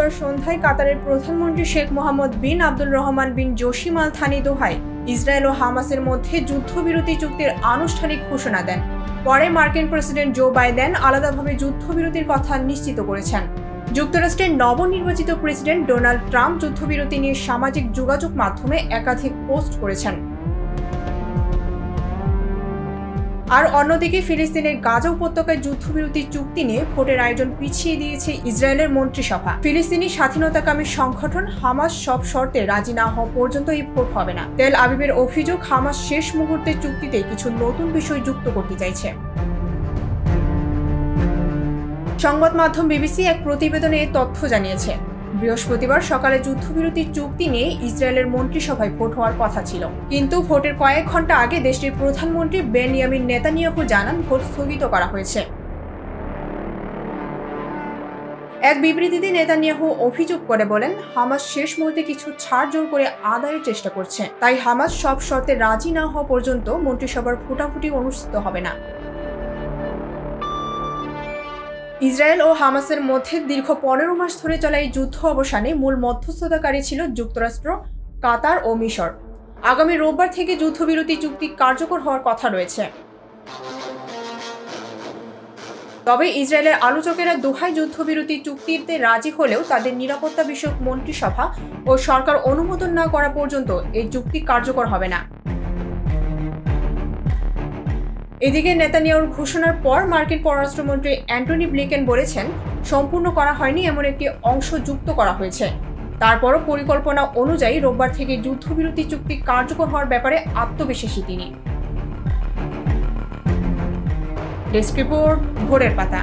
বুধবার সন্ধ্যায় কাতারের প্রধানমন্ত্রী শেখ মোহাম্মদ বিন আব্দুল রহমান বিন জসিম আল থানি দোহায় ইসরায়েল ও হামাসের মধ্যে যুদ্ধবিরতি চুক্তির আনুষ্ঠানিক ঘোষণা দেন। পরে মার্কিন প্রেসিডেন্ট জো বাইডেন আলাদাভাবে যুদ্ধবিরতির কথা নিশ্চিত করেছেন। যুক্তরাষ্ট্রের নবনির্বাচিত প্রেসিডেন্ট ডোনাল্ড ট্রাম্প যুদ্ধবিরতি নিয়ে সামাজিক যোগাযোগ মাধ্যমে একাধিক পোস্ট করেছেন। আর অন্যদিকে ফিলিস্তিনের গাজা উপত্যকায় যুদ্ধবিরতি চুক্তি নিয়ে ভোটের আয়োজন পিছিয়ে দিয়েছে ইসরায়েলের মন্ত্রিসভা। ফিলিস্তিনি স্বাধীনতাকামী সংগঠন হামাস সব শর্তে রাজি না হওয়া পর্যন্ত এই ভোট হবে না। তেল আবিবের অভিযোগ, হামাস শেষ মুহূর্তে চুক্তিতে কিছু নতুন বিষয় যুক্ত করতে চাইছে। সংবাদ মাধ্যম বিবিসি এক প্রতিবেদনে এই তথ্য জানিয়েছে। বৃহস্পতিবার সকালে যুদ্ধবিরতি চুক্তি নিয়ে ইসরায়েলের মন্ত্রিসভায় ভোট হওয়ার কথা ছিল, কিন্তু ভোটের কয়েক ঘন্টা আগে দেশটির প্রধানমন্ত্রী বেনিয়ামিন নেতানিয়াহু জানান ভোট স্থগিত করা হয়েছে। এক বিবৃতিতে নেতানিয়াহু অভিযোগ করে বলেন, হামাস শেষ মুহূর্তে কিছু ছাড় জোর করে আদায়ের চেষ্টা করছে, তাই হামাস সব শর্তে রাজি না হওয়া পর্যন্ত মন্ত্রিসভার ফুটাফুটি অনুষ্ঠিত হবে না। ইসরায়েল ও হামাসের মধ্যে দীর্ঘ 15 মাস ধরে চলা এই যুদ্ধ অবসানে মূল মধ্যস্থতাকারী ছিল যুক্তরাষ্ট্র, কাতার ও মিশর। আগামী রোববার থেকে যুদ্ধবিরতি চুক্তি কার্যকর হওয়ার কথা রয়েছে। তবে ইসরায়েলের আলোচকেরা দোহায় যুদ্ধবিরতি চুক্তিতে রাজি হলেও তাদের নিরাপত্তা বিষয়ক মন্ত্রিসভা ও সরকার অনুমোদন না করা পর্যন্ত এই চুক্তি কার্যকর হবে না। এদিকে নেতানিয়াহুর ঘোষণার পর মার্কিন পররাষ্ট্রমন্ত্রী অ্যান্টনি ব্লিংকেন বলেছেন, সম্পূর্ণ করা হয়নি এমন একটি অংশ যুক্ত করা হয়েছে। তারপরও পরিকল্পনা অনুযায়ী রোববার থেকে যুদ্ধবিরতি চুক্তি কার্যকর হওয়ার ব্যাপারে আত্মবিশ্বাসী তিনি। ডেস্ক রিপোর্ট, ভোরের পাতা।